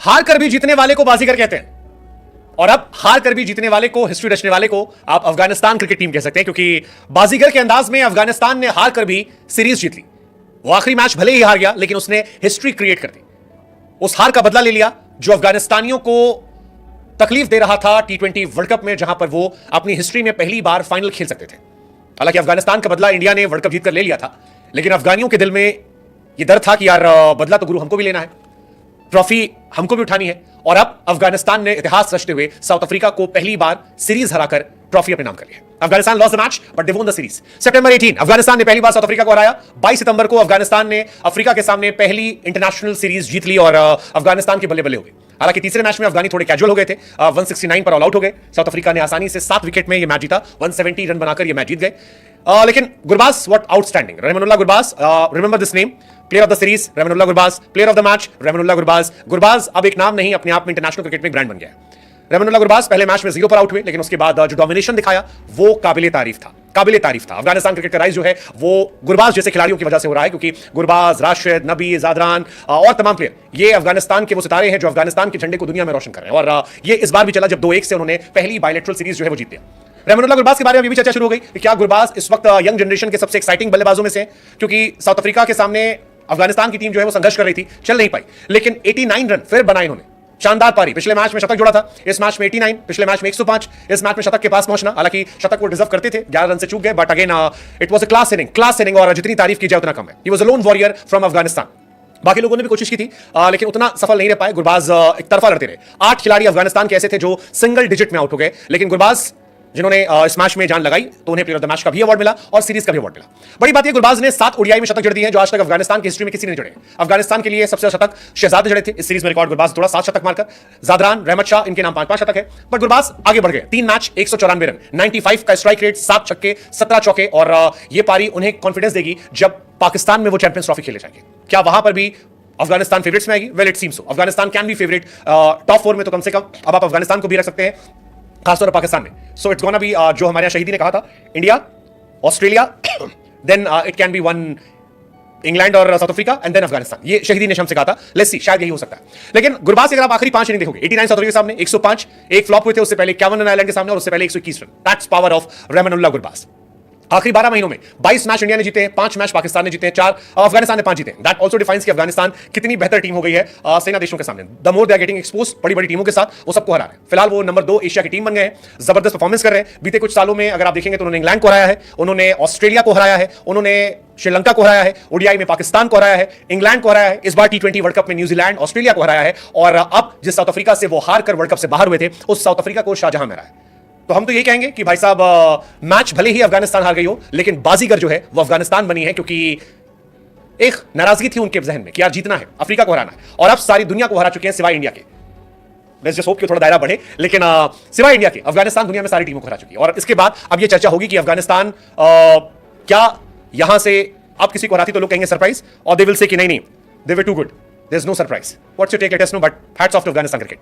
हार कर भी जीतने वाले को बाजीगर कहते हैं, और अब हार कर भी जीतने वाले को, हिस्ट्री रचने वाले को आप अफगानिस्तान क्रिकेट टीम कह सकते हैं, क्योंकि बाजीगर के अंदाज में अफगानिस्तान ने हार कर भी सीरीज जीत ली। वो आखिरी मैच भले ही हार गया, लेकिन उसने हिस्ट्री क्रिएट कर दी। उस हार का बदला ले लिया जो अफगानिस्तानियों को तकलीफ दे रहा था T20 वर्ल्ड कप में, जहां पर वो अपनी हिस्ट्री में पहली बार फाइनल खेल सकते थे। हालांकि अफगानिस्तान का बदला इंडिया ने वर्ल्ड कप जीतकर ले लिया था, लेकिन अफगानियों के दिल में यह डर था कि यार बदला तो गुरु हमको भी लेना है, ट्रॉफी हमको भी उठानी है। और अब अफगानिस्तान ने इतिहास रचते हुए साउथ अफ्रीका को पहली बार सीरीज हराकर ट्रॉफी अपने नाम कर लिया। Afghanistan lost the match but they won the series. सितंबर 18 अफगानिस्तान ने पहली बार साउथ अफ्रीका को हराया। 22 सितंबर को अफगानिस्तान ने अफ्रीका के सामने पहली इंटरनेशनल सीरीज जीत ली और अफगानिस्तान के बल्ले बल्ले हो गए। हालांकि तीसरे मैच में अफगानी थोड़े कैजुअल हो गए थे, 169 पर ऑल आउट हो गए। साउथ अफ्रीका ने आसानी से 7 विकेट में यह मैच जीता, 170 रन बनाकर यह मैच जीत गए। लेकिन Gurbaz what outstanding, Rahmanullah Gurbaz, remember this name, player of the series Rahmanullah Gurbaz, player of the match Rahmanullah Gurbaz. Gurbaz अब एक नाम नहीं, अपने आप में इंटरनेशनल क्रिकेट में ब्रांड बन गया है। रहमानुल्लाह गुरबाज पहले मैच में 0 पर आउट हुए, लेकिन उसके बाद जो डोमिनेशन दिखाया वो काबिले तारीफ था, काबिले तारीफ था। अफगानिस्तान क्रिकेट का राइज जो है वो गुरबाज जैसे खिलाड़ियों की वजह से हो रहा है, क्योंकि गुरबाज, राशिद, नबी, जादरान और तमाम प्लेयर ये अफगानिस्तान के वो सितारे हैं जो अफगानिस्तान के झंडे को दुनिया में रोशन कर रहे हैं। और ये इस बार भी चला जब 2-1 से उन्होंने पहली बायलैटरल सीरीज जो है वो जीत लिया। रहमानुल्लाह गुरबाज के बारे में भी चर्चा शुरू हो गई कि क्या गुरबाज इस वक्त यंग जनरेशन के सबसे एक्साइटिंग बल्लेबाजों में से, क्योंकि साउथ अफ्रीका के सामने अफगानिस्तान की टीम जो है वो संघर्ष कर रही थी, चल नहीं पाई, लेकिन 89 रन फिर बनाए इन्होंने। शानदार पारी, पिछले मैच में शतक जोड़ा था, इस मैच में 89, पिछले मैच में 105, इस मैच में शतक के पास पहुंचना। हालांकि शतक वो डिजर्व करते थे, 11 रन से चूक गए, but again it was a class inning, और जितनी तारीफ की जाए उतना कम है। He was a loan warrior from Afghanistan. बाकी लोगों ने भी कोशिश की थी, लेकिन उतना सफल नहीं रह पाए। गुरबाज एक तरफा लड़ते रहे। 8 खिलाड़ी अफगानिस्तान के ऐसे थे जो सिंगल डिजिट में आउट हो गए, लेकिन गुरबाज जिन्होंने इस मैच में जान लगाई तो उन्हें प्लेयर ऑफ द मैच का भी अवार्ड मिला और सीरीज का भी अवार्ड मिला। बड़ी बात यह, गुरबाज ने 7 ओडीआई में शतक जड़ दिए हैं, जो आज तक अफगानिस्तान की हिस्ट्री में किसी ने जड़े। अफगानिस्तान के लिए सबसे शतक शहजाद जड़े थे। इस सीरीज में रिकॉर्ड गुरबाज तोड़ा 7 शतक मारकर। जादरान, रहमत शाह, इनके नाम 5-5 शतक है, बट गुरबाज आगे बढ़ गए। 3 मैच 194 रन, 95 का स्ट्राइक रेट, 7 छक्के, 17 चौके, और यह पारी उन्हें कॉन्फिडेंस देगी जब पाकिस्तान में वो चैंपियंस ट्रॉफी खेले जाएंगे। क्या वहां पर भी अफगानिस्तान फेवरेट्स में आएगी? Well, it seems so. Afghanistan can be favourite, top 4 में तो कम से कम अब आप अफगानिस्तान को भी रख सकते हैं, खासतौर पर पाकिस्तान में। सो इट्स गोना बी, जो हमारे यहाँ शहीदी ने कहा था, India, Australia, then it can be one England और South Africa, and then Afghanistan. ये शहीदी ने हमसे कहा था, लेट्स सी, शायद यही हो सकता है। लेकिन गुरबाज अगर आप आखिरी 5 इनिंग देखोगे, 89 साउथ अफ्रीका के सामने 105, एक फ्लॉप हुए थे, उससे पहले 51 रन आयरलैंड के सामने, और उससे पहले 121 run. That's power of Rahmanullah Gurbaz. आखिरी 12 महीनों में 22 मैच इंडिया ने जीते हैं, 5 मैच पाकिस्तान ने जीते हैं, 4 अफगानिस्तान ने 5 जीते हैं। दैट आल्सो डिफाइंस कि अफगानिस्तान कितनी बेहतर टीम हो गई है सेना देशों के सामने। The more they are getting expose, बड़ी बड़ी टीमों के साथ वो सबको हरा रहे हैं। फिलहाल वो नंबर 2 एशिया की टीम बन गए हैं, जबरदस्त परफॉर्मेंस कर रहे हैं। बीते कुछ सालों में अगर आप देखेंगे तो उन्होंने इंग्लैंड को हराया है, उन्होंने ऑस्ट्रेलिया को हराया है, उन्होंने श्रीलंका को हराया है, ओडीआई में पाकिस्तान को हराया है, इंग्लैंड को हराया है, इस बार T20 वर्ल्ड कप में न्यूजीलैंड, ऑस्ट्रेलिया को हराया है, और अब जिस साउथ अफ्रीका से वो हार कर वर्ल्ड कप से बाहर हुए थे, उस साउथ अफ्रीका को शाहजहां में हराया है। तो हम तो ये कहेंगे कि भाई साहब, मैच भले ही अफगानिस्तान हार गई हो, लेकिन बाजीगर जो है वो अफगानिस्तान बनी है, क्योंकि एक नाराजगी थी उनके जहन में कि यार जीतना है, अफ्रीका को हराना है, और अब सारी दुनिया को हरा चुके हैं सिवाय इंडिया के। लेट्स जस्ट होप कि थोड़ा दायरा बढ़े, लेकिन सिवाय इंडिया के अफगानिस्तान दुनिया में सारी टीमों को हरा चुकी है। और इसके बाद अब ये चर्चा होगी कि अफगानिस्तान क्या यहां से अब किसी को हराती तो लोग कहेंगे सरप्राइज, और दे विल से कि नहीं, they were too good, there is no surprise. What's your take, let us know, but hats off to Afghanistan cricket.